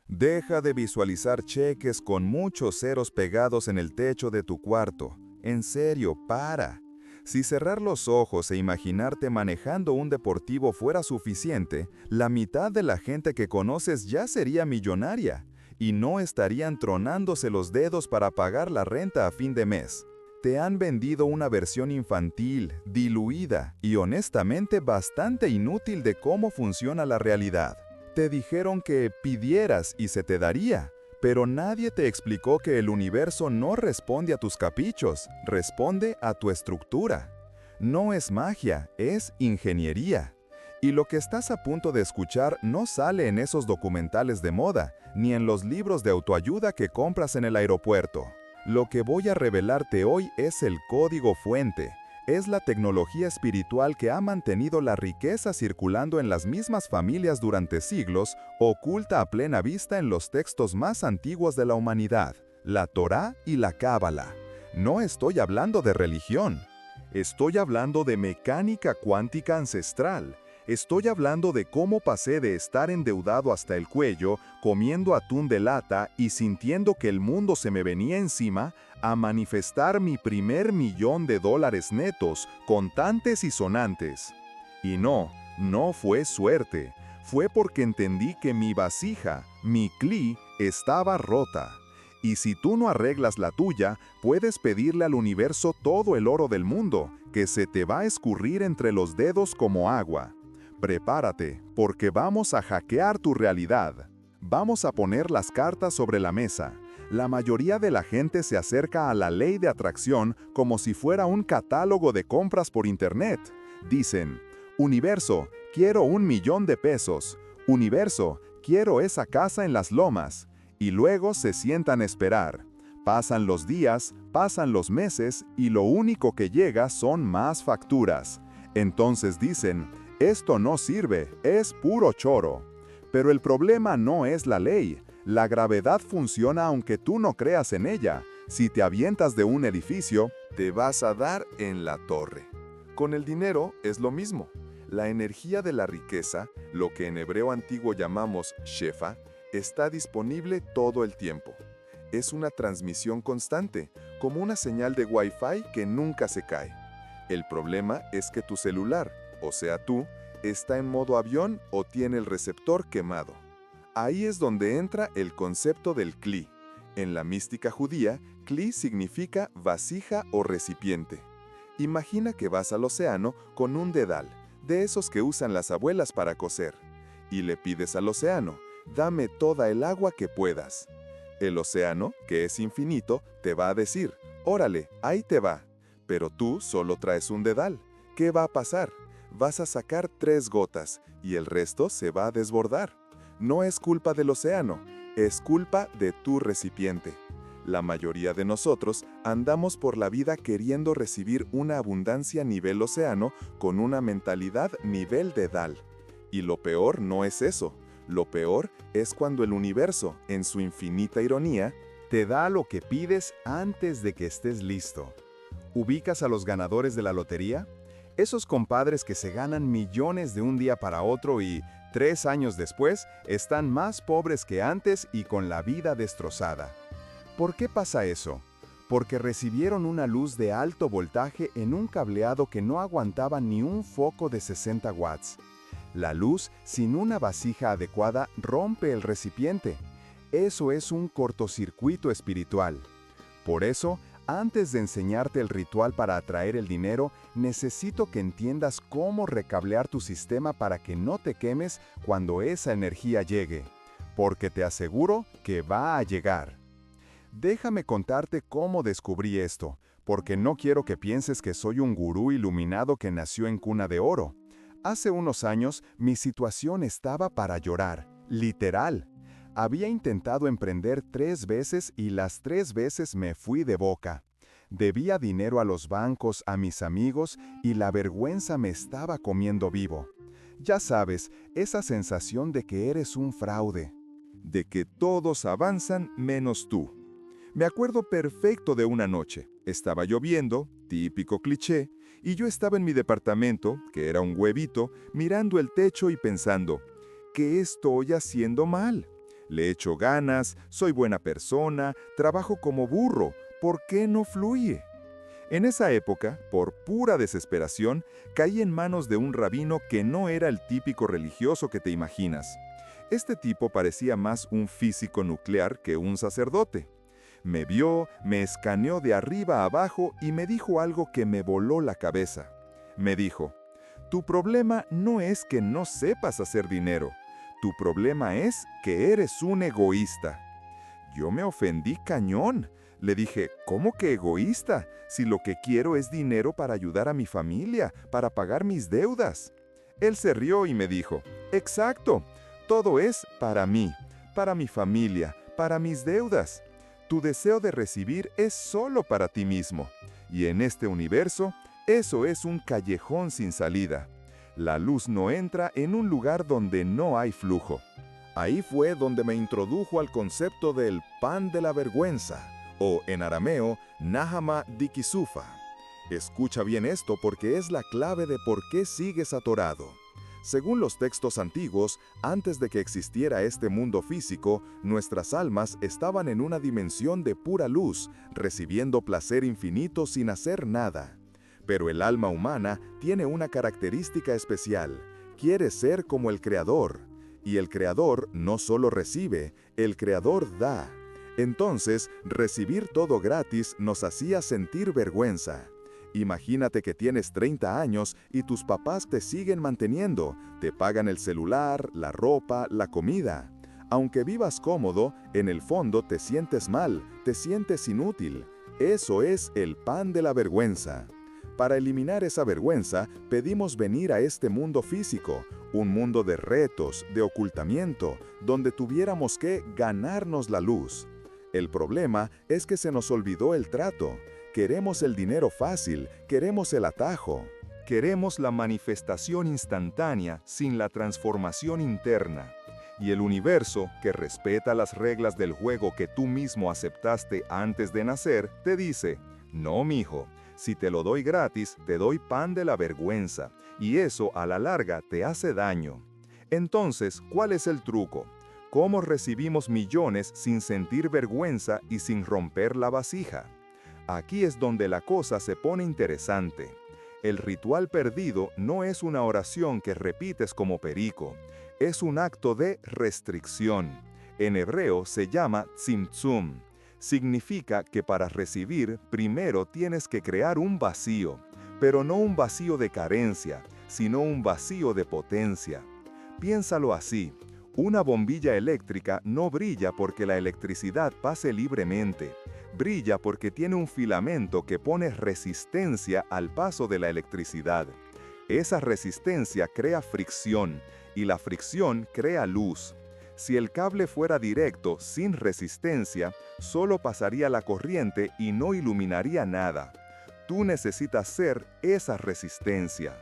Deja de visualizar cheques con muchos ceros pegados en el techo de tu cuarto. En serio, para. Si cerrar los ojos e imaginarte manejando un deportivo fuera suficiente, la mitad de la gente que conoces ya sería millonaria y no estarían tronándose los dedos para pagar la renta a fin de mes. Te han vendido una versión infantil, diluida y honestamente bastante inútil de cómo funciona la realidad. Te dijeron que pidieras y se te daría, pero nadie te explicó que el universo no responde a tus caprichos, responde a tu estructura. No es magia, es ingeniería. Y lo que estás a punto de escuchar no sale en esos documentales de moda, ni en los libros de autoayuda que compras en el aeropuerto. Lo que voy a revelarte hoy es el código fuente. Es la tecnología espiritual que ha mantenido la riqueza circulando en las mismas familias durante siglos, oculta a plena vista en los textos más antiguos de la humanidad, la Torá y la Cábala. No estoy hablando de religión. Estoy hablando de mecánica cuántica ancestral. Estoy hablando de cómo pasé de estar endeudado hasta el cuello, comiendo atún de lata y sintiendo que el mundo se me venía encima, a manifestar mi primer $1.000.000 netos, contantes y sonantes. Y no fue suerte. Fue porque entendí que mi vasija, mi cli, estaba rota. Y si tú no arreglas la tuya, puedes pedirle al universo todo el oro del mundo, que se te va a escurrir entre los dedos como agua. Prepárate, porque vamos a hackear tu realidad. Vamos a poner las cartas sobre la mesa. La mayoría de la gente se acerca a la ley de atracción como si fuera un catálogo de compras por internet. Dicen, universo, quiero $1.000.000. Universo, quiero esa casa en las lomas. Y luego se sientan a esperar. Pasan los días, pasan los meses y lo único que llega son más facturas. Entonces dicen, esto no sirve, es puro choro. Pero el problema no es la ley. La gravedad funciona aunque tú no creas en ella. Si te avientas de un edificio, te vas a dar en la torre. Con el dinero es lo mismo. La energía de la riqueza, lo que en hebreo antiguo llamamos shefa, está disponible todo el tiempo. Es una transmisión constante, como una señal de Wi-Fi que nunca se cae. El problema es que tu celular, o sea tú, está en modo avión o tiene el receptor quemado. Ahí es donde entra el concepto del cli. En la mística judía, cli significa vasija o recipiente. Imagina que vas al océano con un dedal, de esos que usan las abuelas para coser, y le pides al océano, dame toda el agua que puedas. El océano, que es infinito, te va a decir, órale, ahí te va. Pero tú solo traes un dedal. ¿Qué va a pasar? Vas a sacar 3 gotas y el resto se va a desbordar. No es culpa del océano, es culpa de tu recipiente. La mayoría de nosotros andamos por la vida queriendo recibir una abundancia nivel océano con una mentalidad nivel dedal. Y lo peor no es eso. Lo peor es cuando el universo, en su infinita ironía, te da lo que pides antes de que estés listo. ¿Ubicas a los ganadores de la lotería? Esos compadres que se ganan millones de un día para otro y 3 años después están más pobres que antes y con la vida destrozada. ¿Por qué pasa eso? Porque recibieron una luz de alto voltaje en un cableado que no aguantaba ni un foco de 60 watts. La luz, sin una vasija adecuada, rompe el recipiente. Eso es un cortocircuito espiritual. Por eso, antes de enseñarte el ritual para atraer el dinero, necesito que entiendas cómo recablear tu sistema para que no te quemes cuando esa energía llegue. Porque te aseguro que va a llegar. Déjame contarte cómo descubrí esto, porque no quiero que pienses que soy un gurú iluminado que nació en cuna de oro. Hace unos años, mi situación estaba para llorar, literal. Había intentado emprender 3 veces y las 3 veces me fui de boca. Debía dinero a los bancos, a mis amigos, y la vergüenza me estaba comiendo vivo. Ya sabes, esa sensación de que eres un fraude. De que todos avanzan menos tú. Me acuerdo perfecto de una noche. Estaba lloviendo, típico cliché, y yo estaba en mi departamento, que era un huevito, mirando el techo y pensando, ¿qué estoy haciendo mal? Le echo ganas, soy buena persona, trabajo como burro, ¿por qué no fluye? En esa época, por pura desesperación, caí en manos de un rabino que no era el típico religioso que te imaginas. Este tipo parecía más un físico nuclear que un sacerdote. Me vio, me escaneó de arriba a abajo y me dijo algo que me voló la cabeza. Me dijo, tu problema no es que no sepas hacer dinero, tu problema es que eres un egoísta. Yo me ofendí cañón. Le dije, ¿cómo que egoísta? Si lo que quiero es dinero para ayudar a mi familia, para pagar mis deudas. Él se rió y me dijo, exacto, todo es para mí, para mi familia, para mis deudas. Tu deseo de recibir es solo para ti mismo. Y en este universo, eso es un callejón sin salida. La luz no entra en un lugar donde no hay flujo. Ahí fue donde me introdujo al concepto del pan de la vergüenza, o en arameo, Nahama Dikisufa. Escucha bien esto porque es la clave de por qué sigues atorado. Según los textos antiguos, antes de que existiera este mundo físico, nuestras almas estaban en una dimensión de pura luz, recibiendo placer infinito sin hacer nada. Pero el alma humana tiene una característica especial: quiere ser como el Creador. Y el Creador no solo recibe, el Creador da. Entonces, recibir todo gratis nos hacía sentir vergüenza. Imagínate que tienes 30 años y tus papás te siguen manteniendo, te pagan el celular, la ropa, la comida. Aunque vivas cómodo, en el fondo te sientes mal, te sientes inútil. Eso es el pan de la vergüenza. Para eliminar esa vergüenza, pedimos venir a este mundo físico, un mundo de retos, de ocultamiento, donde tuviéramos que ganarnos la luz. El problema es que se nos olvidó el trato. Queremos el dinero fácil, queremos el atajo. Queremos la manifestación instantánea sin la transformación interna. Y el universo, que respeta las reglas del juego que tú mismo aceptaste antes de nacer, te dice, no, mijo, si te lo doy gratis, te doy pan de la vergüenza, y eso a la larga te hace daño. Entonces, ¿cuál es el truco? ¿Cómo recibimos millones sin sentir vergüenza y sin romper la vasija? Aquí es donde la cosa se pone interesante. El ritual perdido no es una oración que repites como perico, es un acto de restricción. En hebreo se llama tzimtzum. Significa que para recibir, primero tienes que crear un vacío, pero no un vacío de carencia, sino un vacío de potencia. Piénsalo así, una bombilla eléctrica no brilla porque la electricidad pase libremente. Brilla porque tiene un filamento que pone resistencia al paso de la electricidad. Esa resistencia crea fricción, y la fricción crea luz. Si el cable fuera directo, sin resistencia, solo pasaría la corriente y no iluminaría nada. Tú necesitas ser esa resistencia.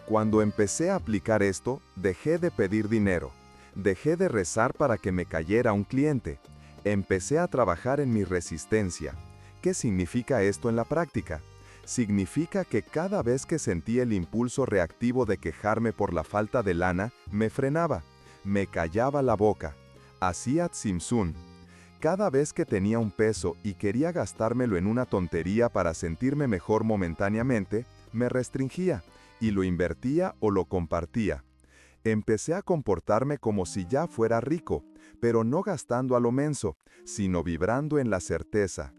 Cuando empecé a aplicar esto, dejé de pedir dinero. Dejé de rezar para que me cayera un cliente. Empecé a trabajar en mi resistencia. ¿Qué significa esto en la práctica? Significa que cada vez que sentí el impulso reactivo de quejarme por la falta de lana, me frenaba. Me callaba la boca. Hacía tzimtzum. Cada vez que tenía un peso y quería gastármelo en una tontería para sentirme mejor momentáneamente, me restringía y lo invertía o lo compartía. Empecé a comportarme como si ya fuera rico, pero no gastando a lo menso, sino vibrando en la certeza.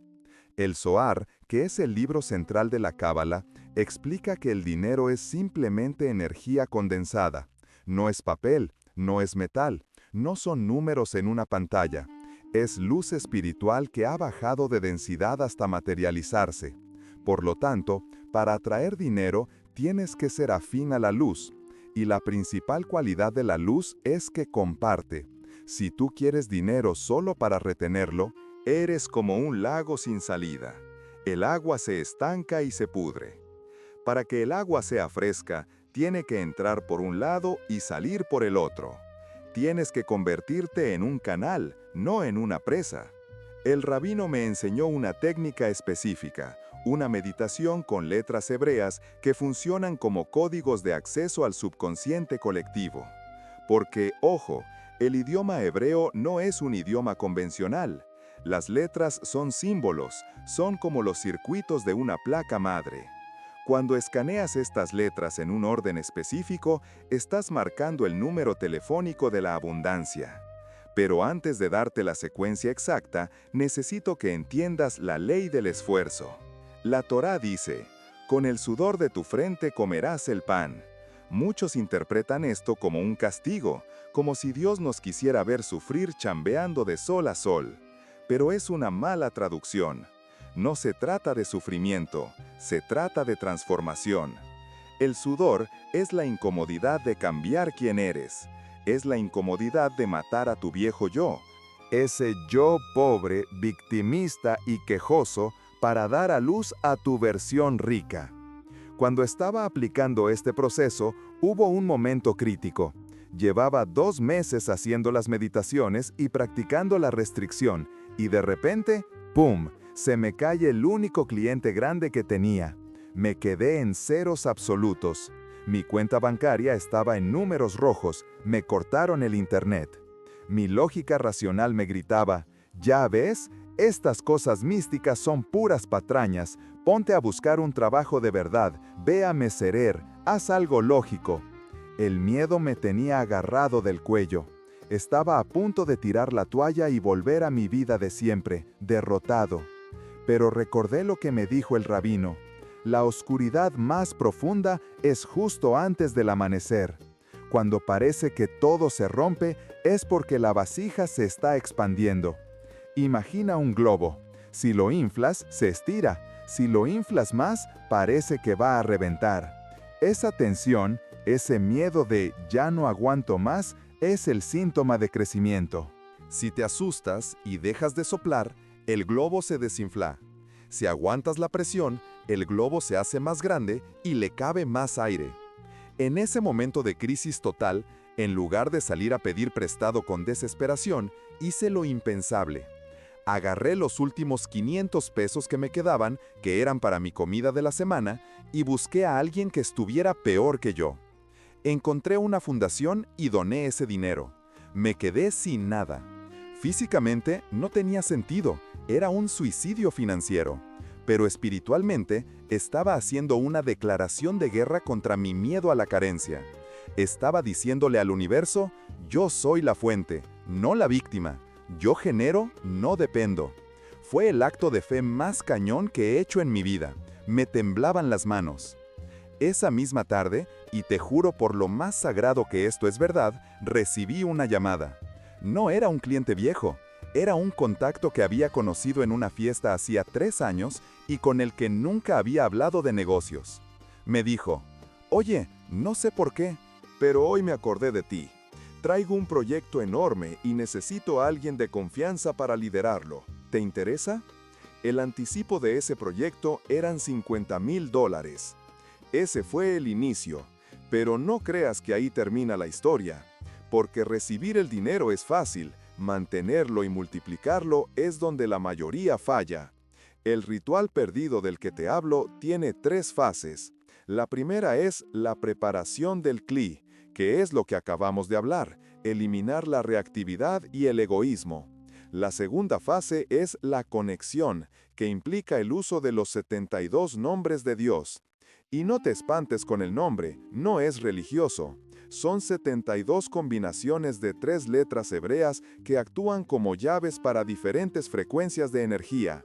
El Zohar, que es el libro central de la Cábala, explica que el dinero es simplemente energía condensada. No es papel, no es metal, no son números en una pantalla. Es luz espiritual que ha bajado de densidad hasta materializarse. Por lo tanto, para atraer dinero, tienes que ser afín a la luz. Y la principal cualidad de la luz es que comparte. Si tú quieres dinero solo para retenerlo, eres como un lago sin salida. El agua se estanca y se pudre. Para que el agua sea fresca, tiene que entrar por un lado y salir por el otro. Tienes que convertirte en un canal, no en una presa. El rabino me enseñó una técnica específica, una meditación con letras hebreas que funcionan como códigos de acceso al subconsciente colectivo. Porque, ojo, El idioma hebreo no es un idioma convencional. Las letras son símbolos, son como los circuitos de una placa madre. Cuando escaneas estas letras en un orden específico, estás marcando el número telefónico de la abundancia. Pero antes de darte la secuencia exacta, necesito que entiendas la ley del esfuerzo. La Torá dice, «Con el sudor de tu frente comerás el pan». Muchos interpretan esto como un castigo, como si Dios nos quisiera ver sufrir chambeando de sol a sol. Pero es una mala traducción. No se trata de sufrimiento, se trata de transformación. El sudor es la incomodidad de cambiar quién eres. Es la incomodidad de matar a tu viejo yo. Ese yo pobre, victimista y quejoso para dar a luz a tu versión rica. Cuando estaba aplicando este proceso, hubo un momento crítico. Llevaba 2 meses haciendo las meditaciones y practicando la restricción, y de repente, ¡pum!, se me cae el único cliente grande que tenía. Me quedé en ceros absolutos. Mi cuenta bancaria estaba en números rojos, me cortaron el internet. Mi lógica racional me gritaba, «¿Ya ves? Estas cosas místicas son puras patrañas. Ponte a buscar un trabajo de verdad, ve a meserer, haz algo lógico». El miedo me tenía agarrado del cuello. Estaba a punto de tirar la toalla y volver a mi vida de siempre, derrotado. Pero recordé lo que me dijo el rabino. La oscuridad más profunda es justo antes del amanecer. Cuando parece que todo se rompe, es porque la vasija se está expandiendo. Imagina un globo. Si lo inflas, se estira. Si lo inflas más, parece que va a reventar. Esa tensión, ese miedo de «ya no aguanto más», es el síntoma de crecimiento. Si te asustas y dejas de soplar, el globo se desinfla. Si aguantas la presión, el globo se hace más grande y le cabe más aire. En ese momento de crisis total, en lugar de salir a pedir prestado con desesperación, hice lo impensable. Agarré los últimos 500 pesos que me quedaban, que eran para mi comida de la semana, y busqué a alguien que estuviera peor que yo. Encontré una fundación y doné ese dinero. Me quedé sin nada. Físicamente no tenía sentido, era un suicidio financiero. Pero espiritualmente estaba haciendo una declaración de guerra contra mi miedo a la carencia. Estaba diciéndole al universo, yo soy la fuente, no la víctima. Yo genero, no dependo. Fue el acto de fe más cañón que he hecho en mi vida. Me temblaban las manos. Esa misma tarde, y te juro por lo más sagrado que esto es verdad, recibí una llamada. No era un cliente viejo, era un contacto que había conocido en una fiesta hacía 3 años y con el que nunca había hablado de negocios. Me dijo, «Oye, no sé por qué, pero hoy me acordé de ti. Traigo un proyecto enorme y necesito a alguien de confianza para liderarlo. ¿Te interesa?». El anticipo de ese proyecto eran $50,000. Ese fue el inicio, pero no creas que ahí termina la historia, porque recibir el dinero es fácil, mantenerlo y multiplicarlo es donde la mayoría falla. El ritual perdido del que te hablo tiene 3 fases. La primera es la preparación del cli, que es lo que acabamos de hablar, eliminar la reactividad y el egoísmo. La segunda fase es la conexión, que implica el uso de los 72 nombres de Dios. Y no te espantes con el nombre, no es religioso. Son 72 combinaciones de 3 letras hebreas que actúan como llaves para diferentes frecuencias de energía.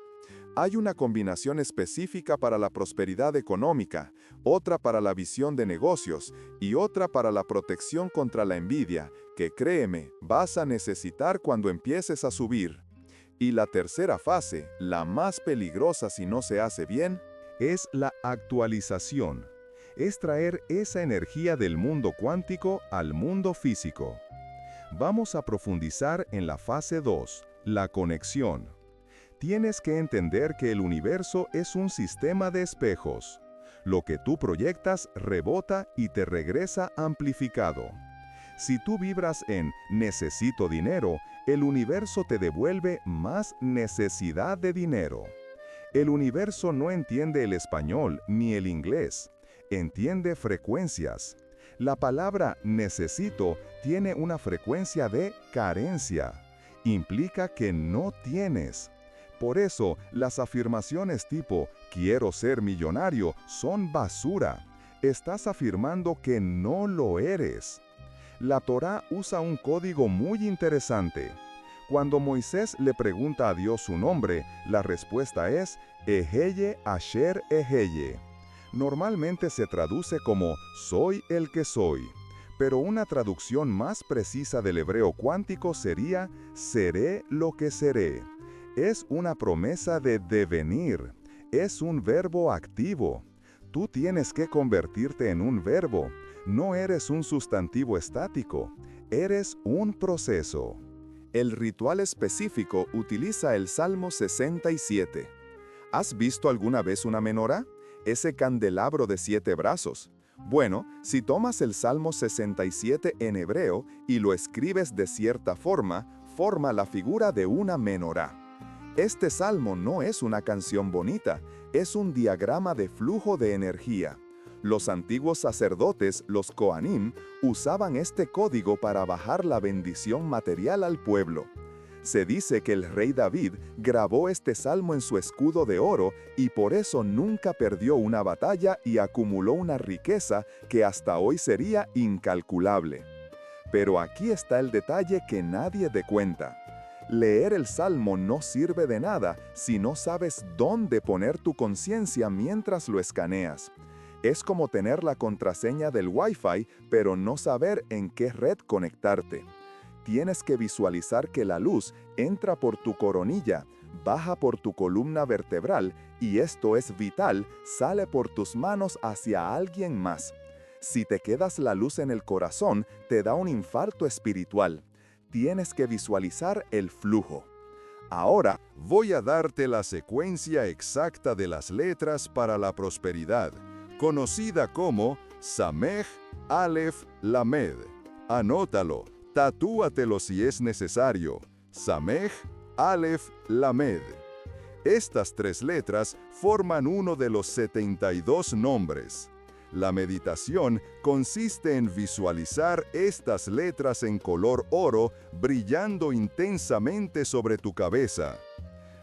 Hay una combinación específica para la prosperidad económica, otra para la visión de negocios y otra para la protección contra la envidia, que créeme, vas a necesitar cuando empieces a subir. Y la tercera fase, la más peligrosa si no se hace bien, es la actualización. Es traer esa energía del mundo cuántico al mundo físico. Vamos a profundizar en la fase 2, la conexión. Tienes que entender que el universo es un sistema de espejos. Lo que tú proyectas rebota y te regresa amplificado. Si tú vibras en necesito dinero, el universo te devuelve más necesidad de dinero. El universo no entiende el español ni el inglés. Entiende frecuencias. La palabra necesito tiene una frecuencia de carencia. Implica que no tienes. Por eso, las afirmaciones tipo quiero ser millonario son basura. Estás afirmando que no lo eres. La Torá usa un código muy interesante. Cuando Moisés le pregunta a Dios su nombre, la respuesta es Eheye Asher Eheye. Normalmente se traduce como soy el que soy, pero una traducción más precisa del hebreo cuántico sería seré lo que seré. Es una promesa de devenir, es un verbo activo. Tú tienes que convertirte en un verbo, no eres un sustantivo estático, eres un proceso. El ritual específico utiliza el Salmo 67. ¿Has visto alguna vez una menorá? Ese candelabro de 7 brazos. Bueno, si tomas el Salmo 67 en hebreo y lo escribes de cierta forma, forma la figura de una menorá. Este salmo no es una canción bonita, es un diagrama de flujo de energía. Los antiguos sacerdotes, los Kohanim, usaban este código para bajar la bendición material al pueblo. Se dice que el rey David grabó este salmo en su escudo de oro y por eso nunca perdió una batalla y acumuló una riqueza que hasta hoy sería incalculable. Pero aquí está el detalle que nadie te cuenta. Leer el salmo no sirve de nada si no sabes dónde poner tu conciencia mientras lo escaneas. Es como tener la contraseña del Wi-Fi, pero no saber en qué red conectarte. Tienes que visualizar que la luz entra por tu coronilla, baja por tu columna vertebral y esto es vital, sale por tus manos hacia alguien más. Si te quedas la luz en el corazón, te da un infarto espiritual. Tienes que visualizar el flujo. Ahora, voy a darte la secuencia exacta de las letras para la prosperidad, conocida como Samech, Aleph, Lamed. Anótalo, tatúatelo si es necesario. Samech, Aleph, Lamed. Estas 3 letras forman uno de los 72 nombres. La meditación consiste en visualizar estas letras en color oro brillando intensamente sobre tu cabeza.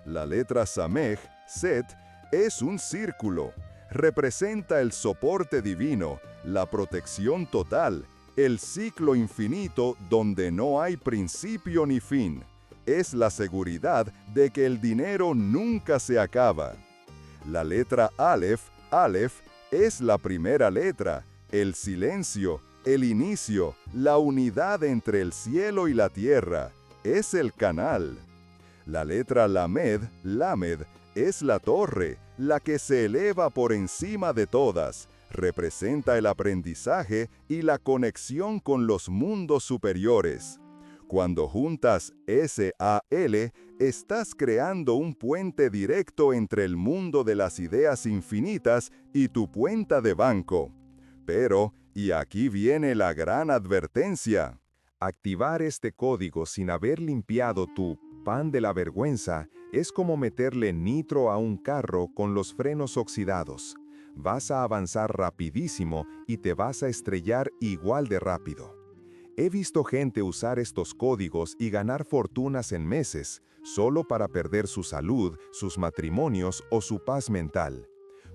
La letra Samech, Set, es un círculo. Representa el soporte divino, la protección total, el ciclo infinito donde no hay principio ni fin. Es la seguridad de que el dinero nunca se acaba. La letra Aleph, Aleph, es la primera letra, el silencio, el inicio, la unidad entre el cielo y la tierra. Es el canal. La letra Lamed, Lamed, es la torre, la que se eleva por encima de todas. Representa el aprendizaje y la conexión con los mundos superiores. Cuando juntas S-A-L, estás creando un puente directo entre el mundo de las ideas infinitas y tu cuenta de banco. Pero, y aquí viene la gran advertencia. Activar este código sin haber limpiado tu pan de la vergüenza es como meterle nitro a un carro con los frenos oxidados. Vas a avanzar rapidísimo y te vas a estrellar igual de rápido. He visto gente usar estos códigos y ganar fortunas en meses, solo para perder su salud, sus matrimonios o su paz mental.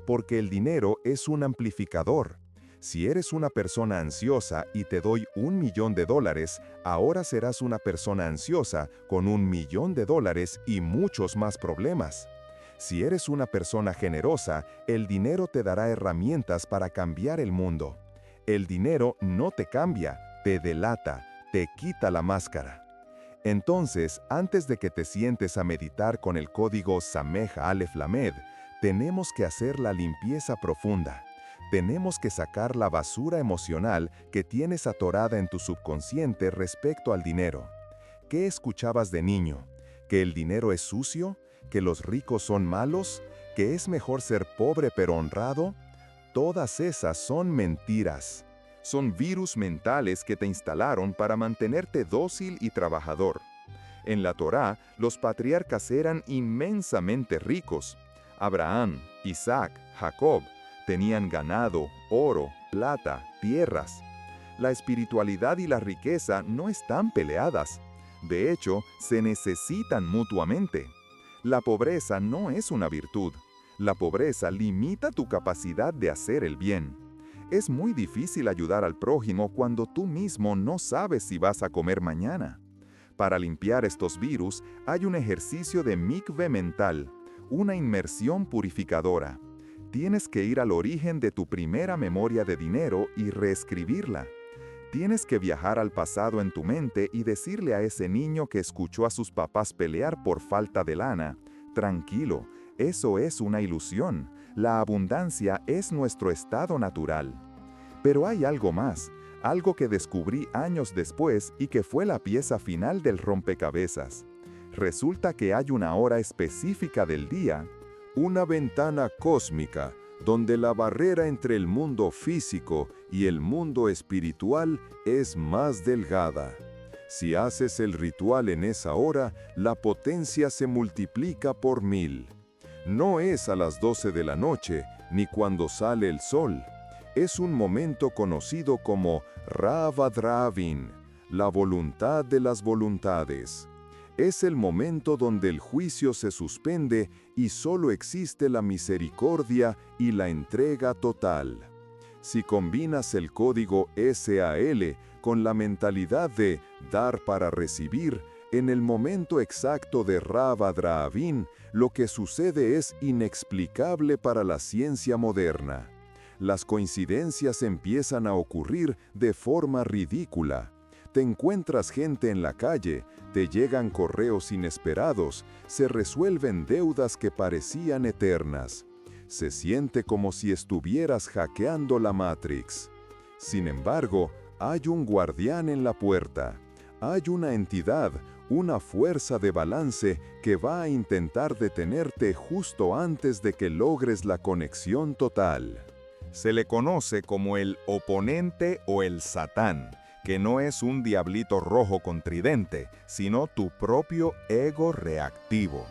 Porque el dinero es un amplificador. Si eres una persona ansiosa y te doy $1.000.000, ahora serás una persona ansiosa con $1.000.000 y muchos más problemas. Si eres una persona generosa, el dinero te dará herramientas para cambiar el mundo. El dinero no te cambia, te delata, te quita la máscara. Entonces, antes de que te sientes a meditar con el código Samech Aleph Lamed, tenemos que hacer la limpieza profunda. Tenemos que sacar la basura emocional que tienes atorada en tu subconsciente respecto al dinero. ¿Qué escuchabas de niño? ¿Que el dinero es sucio? ¿Que los ricos son malos? ¿Que es mejor ser pobre pero honrado? Todas esas son mentiras. Son virus mentales que te instalaron para mantenerte dócil y trabajador. En la Torá, los patriarcas eran inmensamente ricos. Abraham, Isaac, Jacob tenían ganado, oro, plata, tierras. La espiritualidad y la riqueza no están peleadas. De hecho, se necesitan mutuamente. La pobreza no es una virtud. La pobreza limita tu capacidad de hacer el bien. Es muy difícil ayudar al prójimo cuando tú mismo no sabes si vas a comer mañana. Para limpiar estos virus, hay un ejercicio de mikve mental, una inmersión purificadora. Tienes que ir al origen de tu primera memoria de dinero y reescribirla. Tienes que viajar al pasado en tu mente y decirle a ese niño que escuchó a sus papás pelear por falta de lana: tranquilo, eso es una ilusión. La abundancia es nuestro estado natural. Pero hay algo más, algo que descubrí años después y que fue la pieza final del rompecabezas. Resulta que hay una hora específica del día, una ventana cósmica, donde la barrera entre el mundo físico y el mundo espiritual es más delgada. Si haces el ritual en esa hora, la potencia se multiplica por 1000. No es a las 12 de la noche, ni cuando sale el sol. Es un momento conocido como Ravadravin, la voluntad de las voluntades. Es el momento donde el juicio se suspende y solo existe la misericordia y la entrega total. Si combinas el código SAL con la mentalidad de dar para recibir, en el momento exacto de Ravadravin, lo que sucede es inexplicable para la ciencia moderna. Las coincidencias empiezan a ocurrir de forma ridícula. Te encuentras gente en la calle, te llegan correos inesperados, se resuelven deudas que parecían eternas. Se siente como si estuvieras hackeando la Matrix. Sin embargo, hay un guardián en la puerta. Hay una entidad, una fuerza de balance que va a intentar detenerte justo antes de que logres la conexión total. Se le conoce como el oponente o el Satán, que no es un diablito rojo con tridente, sino tu propio ego reactivo.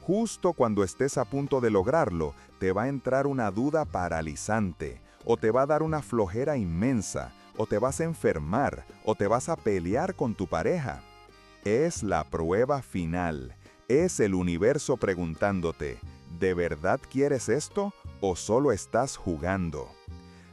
Justo cuando estés a punto de lograrlo, te va a entrar una duda paralizante, o te va a dar una flojera inmensa, o te vas a enfermar, o te vas a pelear con tu pareja. Es la prueba final. Es el universo preguntándote: ¿de verdad quieres esto o solo estás jugando?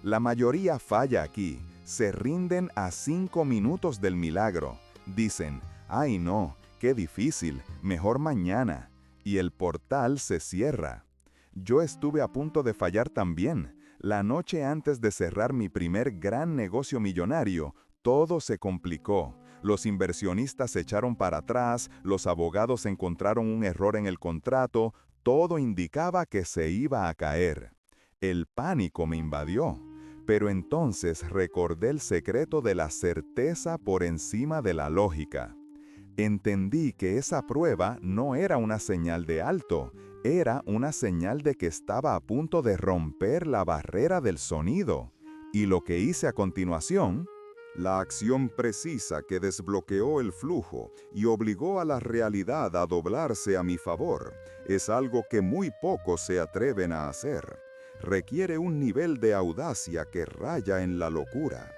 La mayoría falla aquí. Se rinden a 5 minutos del milagro. Dicen: ¡ay no! ¡Qué difícil! Mejor mañana. Y el portal se cierra. Yo estuve a punto de fallar también. La noche antes de cerrar mi primer gran negocio millonario, todo se complicó. Los inversionistas se echaron para atrás, los abogados encontraron un error en el contrato, todo indicaba que se iba a caer. El pánico me invadió. Pero entonces recordé el secreto de la certeza por encima de la lógica. Entendí que esa prueba no era una señal de alto, era una señal de que estaba a punto de romper la barrera del sonido. Y lo que hice a continuación, la acción precisa que desbloqueó el flujo y obligó a la realidad a doblarse a mi favor, es algo que muy pocos se atreven a hacer. Requiere un nivel de audacia que raya en la locura.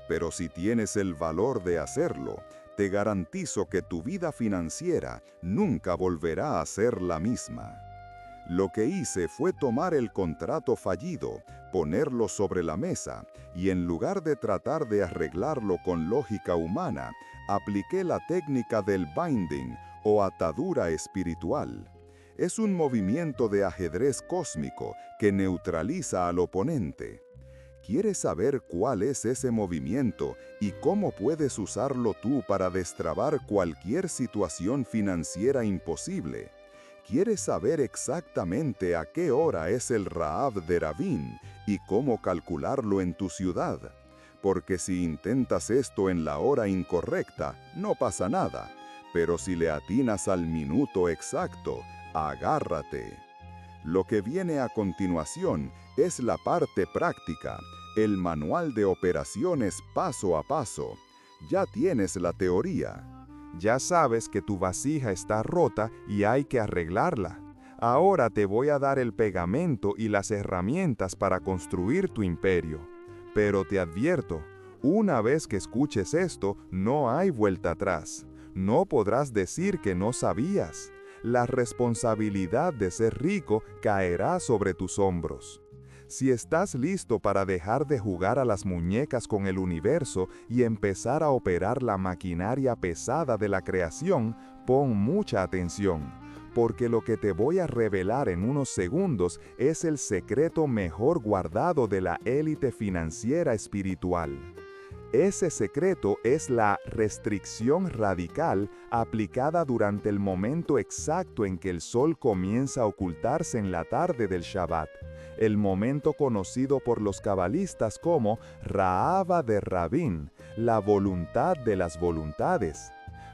Pero si tienes el valor de hacerlo, te garantizo que tu vida financiera nunca volverá a ser la misma. Lo que hice fue tomar el contrato fallido, ponerlo sobre la mesa y en lugar de tratar de arreglarlo con lógica humana, apliqué la técnica del binding o atadura espiritual. Es un movimiento de ajedrez cósmico que neutraliza al oponente. ¿Quieres saber cuál es ese movimiento y cómo puedes usarlo tú para destrabar cualquier situación financiera imposible? ¿Quieres saber exactamente a qué hora es el Raab de Rabin y cómo calcularlo en tu ciudad? Porque si intentas esto en la hora incorrecta, no pasa nada. Pero si le atinas al minuto exacto, agárrate. Lo que viene a continuación es la parte práctica, el manual de operaciones paso a paso. Ya tienes la teoría. Ya sabes que tu vasija está rota y hay que arreglarla. Ahora te voy a dar el pegamento y las herramientas para construir tu imperio. Pero te advierto, Una vez que escuches esto, no hay vuelta atrás. No podrás decir que no sabías. La responsabilidad de ser rico caerá sobre tus hombros. Si estás listo para dejar de jugar a las muñecas con el universo y empezar a operar la maquinaria pesada de la creación, pon mucha atención, porque lo que te voy a revelar en unos segundos es el secreto mejor guardado de la élite financiera espiritual. Ese secreto es la restricción radical aplicada durante el momento exacto en que el sol comienza a ocultarse en la tarde del Shabbat, el momento conocido por los cabalistas como Ra'ava de Rabin, la voluntad de las voluntades.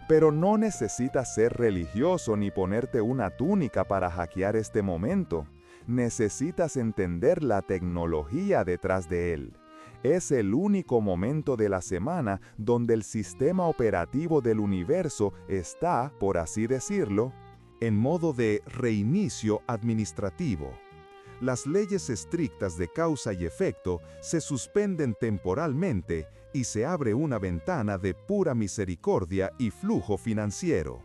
Pero no necesitas ser religioso ni ponerte una túnica para hackear este momento. Necesitas entender la tecnología detrás de él. Es el único momento de la semana donde el sistema operativo del universo está, por así decirlo, en modo de reinicio administrativo. Las leyes estrictas de causa y efecto se suspenden temporalmente y se abre una ventana de pura misericordia y flujo financiero.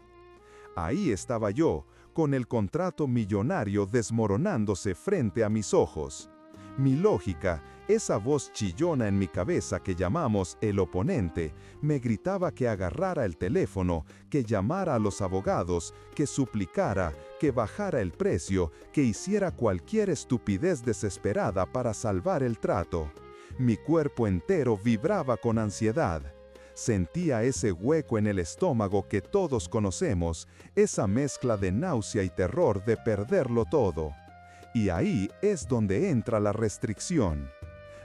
Ahí estaba yo, con el contrato millonario desmoronándose frente a mis ojos. Mi lógica, esa voz chillona en mi cabeza que llamamos el oponente, me gritaba que agarrara el teléfono, que llamara a los abogados, que suplicara, que bajara el precio, que hiciera cualquier estupidez desesperada para salvar el trato. Mi cuerpo entero vibraba con ansiedad. Sentía ese hueco en el estómago que todos conocemos, esa mezcla de náusea y terror de perderlo todo. Y ahí es donde entra la restricción.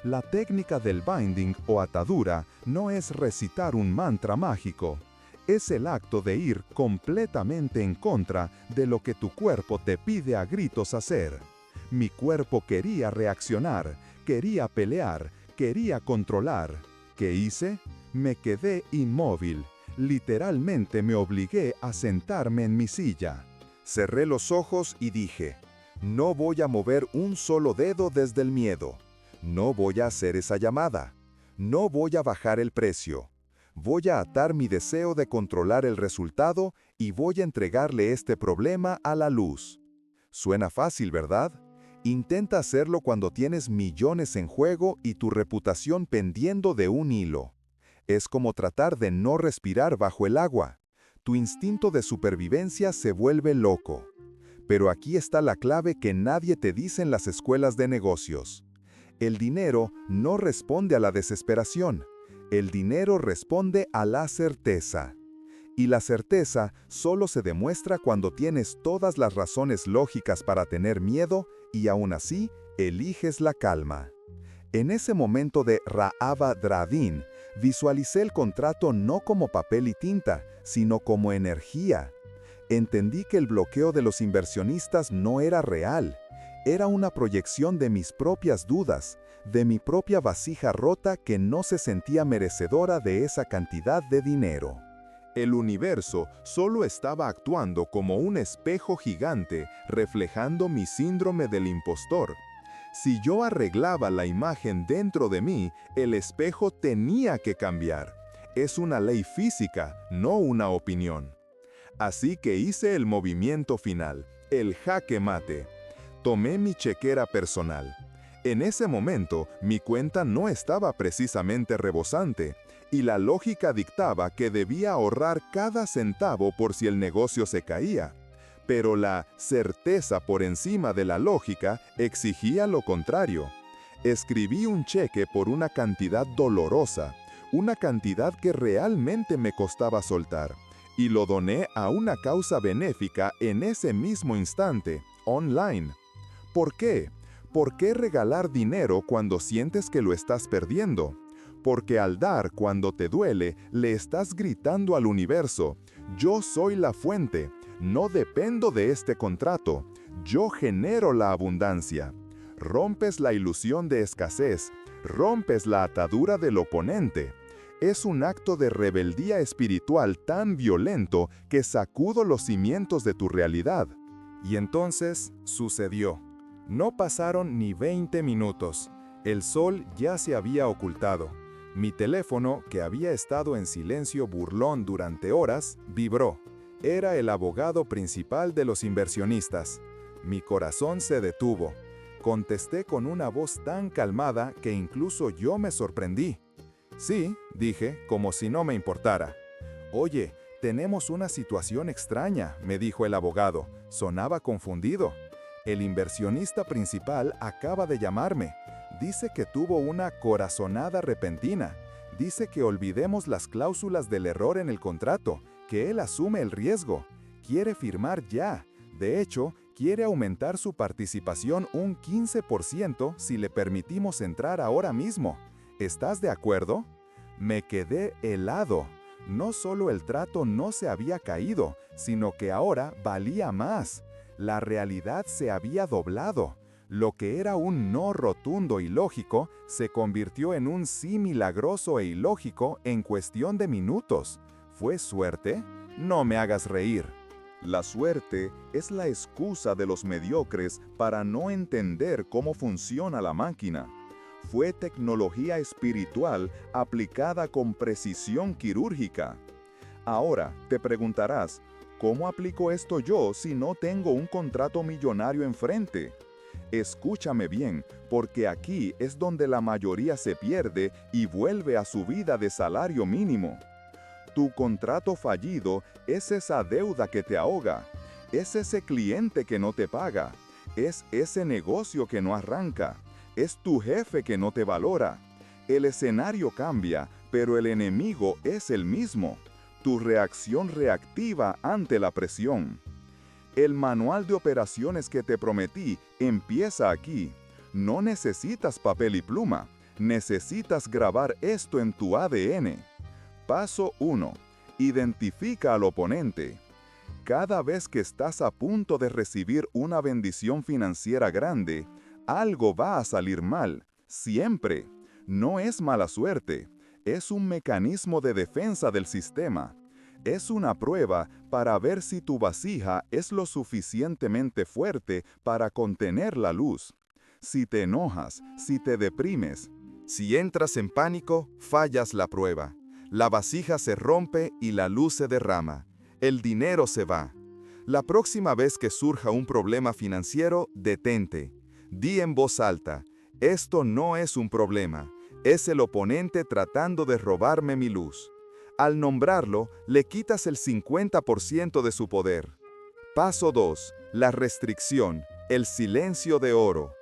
La técnica del binding o atadura no es recitar un mantra mágico. Es el acto de ir completamente en contra de lo que tu cuerpo te pide a gritos hacer. Mi cuerpo quería reaccionar, quería pelear, quería controlar. ¿Qué hice? Me quedé inmóvil. Literalmente me obligué a sentarme en mi silla. Cerré los ojos y dije: no voy a mover un solo dedo desde el miedo. No voy a hacer esa llamada. No voy a bajar el precio. Voy a atar mi deseo de controlar el resultado y voy a entregarle este problema a la luz. Suena fácil, ¿verdad? Intenta hacerlo cuando tienes millones en juego y tu reputación pendiendo de un hilo. Es como tratar de no respirar bajo el agua. Tu instinto de supervivencia se vuelve loco. Pero aquí está la clave que nadie te dice en las escuelas de negocios. El dinero no responde a la desesperación. El dinero responde a la certeza. Y la certeza solo se demuestra cuando tienes todas las razones lógicas para tener miedo y aún así eliges la calma. En ese momento de Ra'ava Dravin, visualicé el contrato no como papel y tinta, sino como energía. Entendí que el bloqueo de los inversionistas no era real. Era una proyección de mis propias dudas, de mi propia vasija rota que no se sentía merecedora de esa cantidad de dinero. El universo solo estaba actuando como un espejo gigante reflejando mi síndrome del impostor. Si yo arreglaba la imagen dentro de mí, el espejo tenía que cambiar. Es una ley física, no una opinión. Así que hice el movimiento final, el jaque mate. Tomé mi chequera personal. En ese momento, mi cuenta no estaba precisamente rebosante, y la lógica dictaba que debía ahorrar cada centavo por si el negocio se caía. Pero la certeza por encima de la lógica exigía lo contrario. Escribí un cheque por una cantidad dolorosa, una cantidad que realmente me costaba soltar, y lo doné a una causa benéfica en ese mismo instante, online. ¿Por qué? ¿Por qué regalar dinero cuando sientes que lo estás perdiendo? Porque al dar cuando te duele, le estás gritando al universo: yo soy la fuente, no dependo de este contrato, yo genero la abundancia. Rompes la ilusión de escasez, rompes la atadura del oponente. Es un acto de rebeldía espiritual tan violento que sacudo los cimientos de tu realidad. Y entonces sucedió. No pasaron ni 20 minutos. El sol ya se había ocultado. Mi teléfono, que había estado en silencio burlón durante horas, vibró. Era el abogado principal de los inversionistas. Mi corazón se detuvo. Contesté con una voz tan calmada que incluso yo me sorprendí. Sí, dije, como si no me importara. Oye, tenemos una situación extraña, me dijo el abogado. Sonaba confundido. El inversionista principal acaba de llamarme. Dice que tuvo una corazonada repentina. Dice que olvidemos las cláusulas del error en el contrato, que él asume el riesgo. Quiere firmar ya. De hecho, quiere aumentar su participación un 15% si le permitimos entrar ahora mismo. ¿Estás de acuerdo? Me quedé helado. No solo el trato no se había caído, sino que ahora valía más. La realidad se había doblado. Lo que era un no rotundo y lógico se convirtió en un sí milagroso e ilógico en cuestión de minutos. ¿Fue suerte? No me hagas reír. La suerte es la excusa de los mediocres para no entender cómo funciona la máquina. Fue tecnología espiritual aplicada con precisión quirúrgica. Ahora, te preguntarás, ¿cómo aplico esto yo si no tengo un contrato millonario enfrente? Escúchame bien, porque aquí es donde la mayoría se pierde y vuelve a su vida de salario mínimo. Tu contrato fallido es esa deuda que te ahoga, es ese cliente que no te paga, es ese negocio que no arranca, es tu jefe que no te valora. El escenario cambia, pero el enemigo es el mismo. Tu reacción reactiva ante la presión. El manual de operaciones que te prometí empieza aquí. No necesitas papel y pluma, necesitas grabar esto en tu ADN. Paso 1. Identifica al oponente. Cada vez que estás a punto de recibir una bendición financiera grande, algo va a salir mal, siempre. No es mala suerte, es un mecanismo de defensa del sistema. Es una prueba para ver si tu vasija es lo suficientemente fuerte para contener la luz. Si te enojas, si te deprimes, si entras en pánico, fallas la prueba. La vasija se rompe y la luz se derrama. El dinero se va. La próxima vez que surja un problema financiero, detente. Di en voz alta, esto no es un problema, es el oponente tratando de robarme mi luz. Al nombrarlo, le quitas el 50% de su poder. Paso 2. La restricción, el silencio de oro.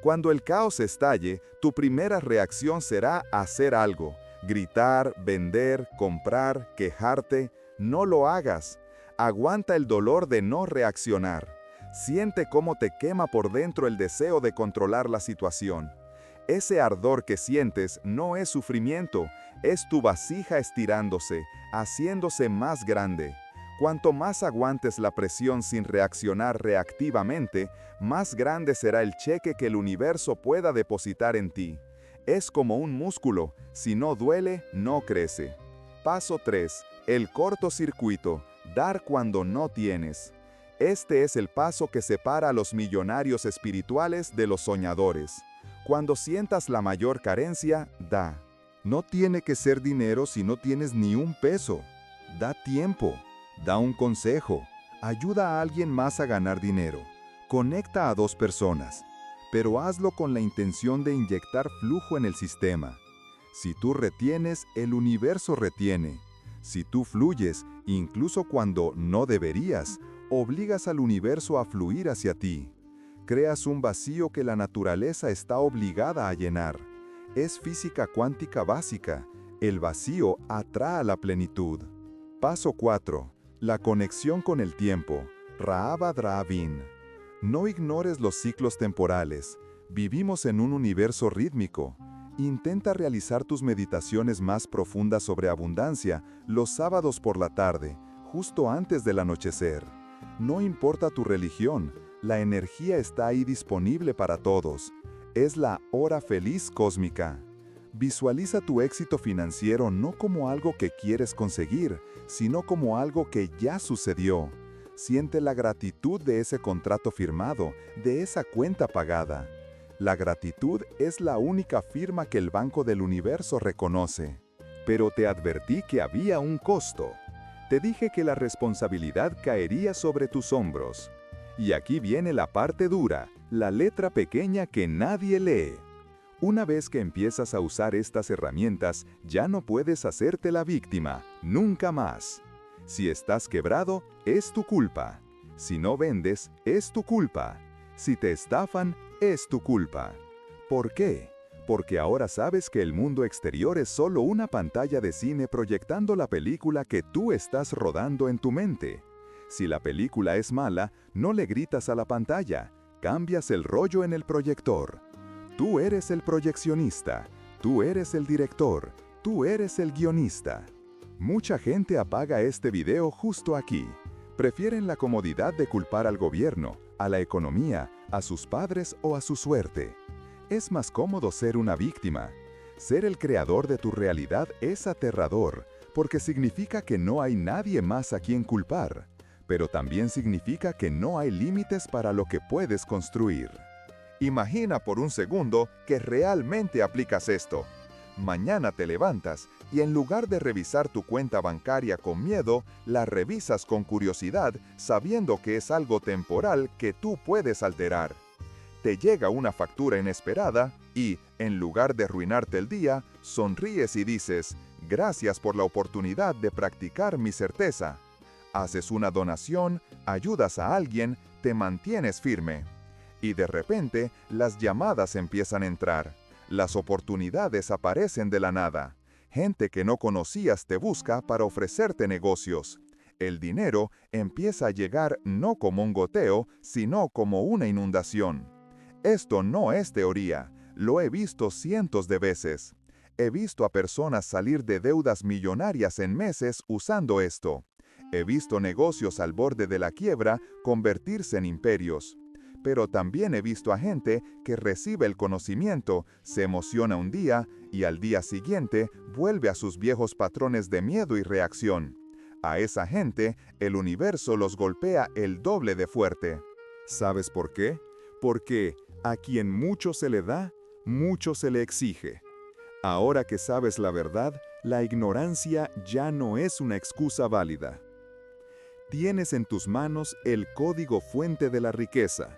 Cuando el caos estalle, tu primera reacción será hacer algo. Gritar, vender, comprar, quejarte. No lo hagas. Aguanta el dolor de no reaccionar. Siente cómo te quema por dentro el deseo de controlar la situación. Ese ardor que sientes no es sufrimiento, es tu vasija estirándose, haciéndose más grande. Cuanto más aguantes la presión sin reaccionar reactivamente, más grande será el cheque que el universo pueda depositar en ti. Es como un músculo, si no duele, no crece. Paso 3. El cortocircuito, dar cuando no tienes. Este es el paso que separa a los millonarios espirituales de los soñadores. Cuando sientas la mayor carencia, da. No tiene que ser dinero si no tienes ni un peso. Da tiempo, da un consejo, ayuda a alguien más a ganar dinero. Conecta a 2 personas, pero hazlo con la intención de inyectar flujo en el sistema. Si tú retienes, el universo retiene. Si tú fluyes, incluso cuando no deberías, obligas al universo a fluir hacia ti. Creas un vacío que la naturaleza está obligada a llenar. Es física cuántica básica. El vacío atrae la plenitud. Paso 4. La conexión con el tiempo. Rahava Dravin. No ignores los ciclos temporales. Vivimos en un universo rítmico. Intenta realizar tus meditaciones más profundas sobre abundancia los sábados por la tarde, justo antes del anochecer. No importa tu religión, la energía está ahí disponible para todos. Es la hora feliz cósmica. Visualiza tu éxito financiero no como algo que quieres conseguir, sino como algo que ya sucedió. Siente la gratitud de ese contrato firmado, de esa cuenta pagada. La gratitud es la única firma que el Banco del Universo reconoce. Pero te advertí que había un costo. Te dije que la responsabilidad caería sobre tus hombros. Y aquí viene la parte dura, la letra pequeña que nadie lee. Una vez que empiezas a usar estas herramientas, ya no puedes hacerte la víctima, nunca más. Si estás quebrado, es tu culpa. Si no vendes, es tu culpa. Si te estafan, es tu culpa. ¿Por qué? Porque ahora sabes que el mundo exterior es solo una pantalla de cine proyectando la película que tú estás rodando en tu mente. Si la película es mala, no le gritas a la pantalla, cambias el rollo en el proyector. Tú eres el proyeccionista, tú eres el director, tú eres el guionista. Mucha gente apaga este video justo aquí. Prefieren la comodidad de culpar al gobierno, a la economía, a sus padres o a su suerte. Es más cómodo ser una víctima. Ser el creador de tu realidad es aterrador, porque significa que no hay nadie más a quien culpar, pero también significa que no hay límites para lo que puedes construir. Imagina por un segundo que realmente aplicas esto. Mañana te levantas y en lugar de revisar tu cuenta bancaria con miedo, la revisas con curiosidad, sabiendo que es algo temporal que tú puedes alterar. Te llega una factura inesperada y, en lugar de arruinarte el día, sonríes y dices, gracias por la oportunidad de practicar mi certeza. Haces una donación, ayudas a alguien, te mantienes firme. Y de repente, las llamadas empiezan a entrar. Las oportunidades aparecen de la nada. Gente que no conocías te busca para ofrecerte negocios. El dinero empieza a llegar no como un goteo, sino como una inundación. Esto no es teoría, lo he visto cientos de veces. He visto a personas salir de deudas millonarias en meses usando esto. He visto negocios al borde de la quiebra convertirse en imperios. Pero también he visto a gente que recibe el conocimiento, se emociona un día y al día siguiente vuelve a sus viejos patrones de miedo y reacción. A esa gente, el universo los golpea el doble de fuerte. ¿Sabes por qué? Porque a quien mucho se le da, mucho se le exige. Ahora que sabes la verdad, la ignorancia ya no es una excusa válida. Tienes en tus manos el código fuente de la riqueza.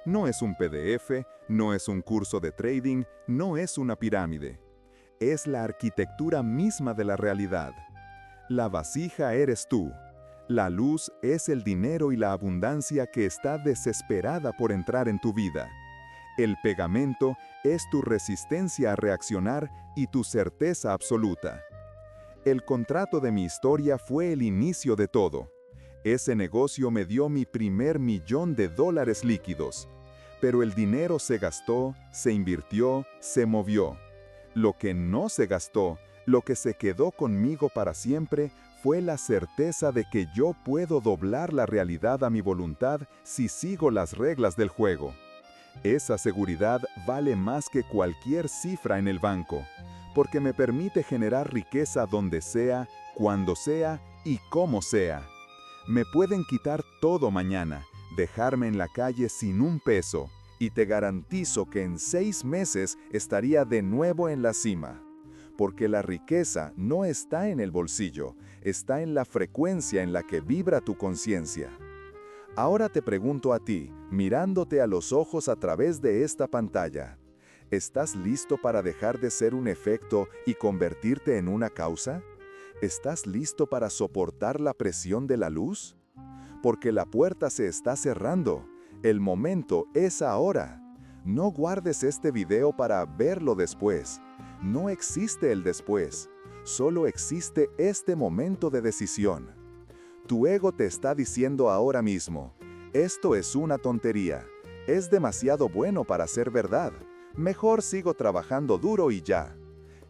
No es un PDF, no es un curso de trading, no es una pirámide. Es la arquitectura misma de la realidad. La vasija eres tú. La luz es el dinero y la abundancia que está desesperada por entrar en tu vida. El pegamento es tu resistencia a reaccionar y tu certeza absoluta. El contrato de mi historia fue el inicio de todo. Ese negocio me dio mi primer $1.000.000 líquidos. Pero el dinero se gastó, se invirtió, se movió. Lo que no se gastó, lo que se quedó conmigo para siempre, fue la certeza de que yo puedo doblar la realidad a mi voluntad si sigo las reglas del juego. Esa seguridad vale más que cualquier cifra en el banco, porque me permite generar riqueza donde sea, cuando sea y como sea. Me pueden quitar todo mañana, dejarme en la calle sin un peso, y te garantizo que en 6 meses estaría de nuevo en la cima. Porque la riqueza no está en el bolsillo, está en la frecuencia en la que vibra tu conciencia. Ahora te pregunto a ti, mirándote a los ojos a través de esta pantalla, ¿estás listo para dejar de ser un efecto y convertirte en una causa? ¿Estás listo para soportar la presión de la luz? Porque la puerta se está cerrando. El momento es ahora. No guardes este video para verlo después. No existe el después. Solo existe este momento de decisión. Tu ego te está diciendo ahora mismo, esto es una tontería. Es demasiado bueno para ser verdad. Mejor sigo trabajando duro y ya.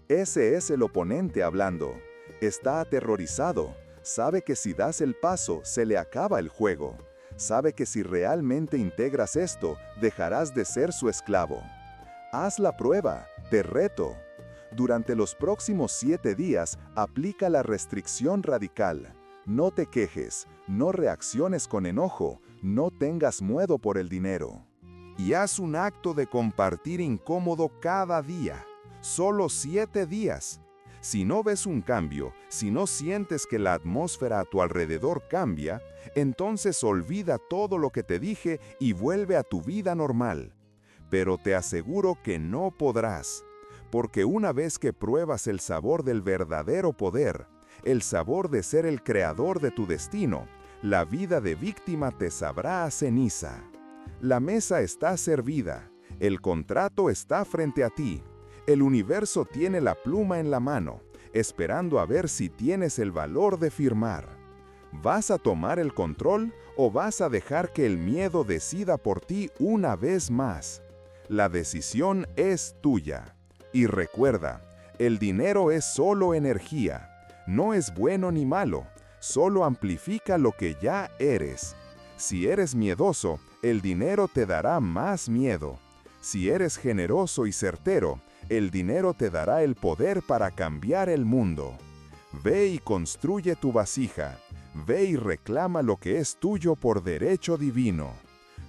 Ese es el oponente hablando. Está aterrorizado. Sabe que si das el paso, se le acaba el juego. Sabe que si realmente integras esto, dejarás de ser su esclavo. Haz la prueba, te reto. Durante los próximos 7 días, aplica la restricción radical. No te quejes, no reacciones con enojo, no tengas miedo por el dinero. y haz un acto de compartir incómodo cada día. Solo 7 días. Si no ves un cambio, si no sientes que la atmósfera a tu alrededor cambia, entonces olvida todo lo que te dije y vuelve a tu vida normal. Pero te aseguro que no podrás, porque una vez que pruebas el sabor del verdadero poder, el sabor de ser el creador de tu destino, la vida de víctima te sabrá a ceniza. La mesa está servida, el contrato está frente a ti, el universo tiene la pluma en la mano, esperando a ver si tienes el valor de firmar. ¿Vas a tomar el control o vas a dejar que el miedo decida por ti una vez más? La decisión es tuya. Y recuerda, el dinero es solo energía. No es bueno ni malo, solo amplifica lo que ya eres. Si eres miedoso, el dinero te dará más miedo. Si eres generoso y certero, el dinero te dará el poder para cambiar el mundo. Ve y construye tu vasija. Ve y reclama lo que es tuyo por derecho divino.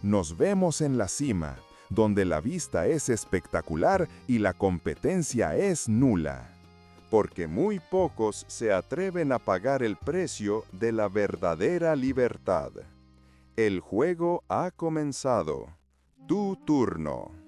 Nos vemos en la cima, donde la vista es espectacular y la competencia es nula. Porque muy pocos se atreven a pagar el precio de la verdadera libertad. El juego ha comenzado. Tu turno.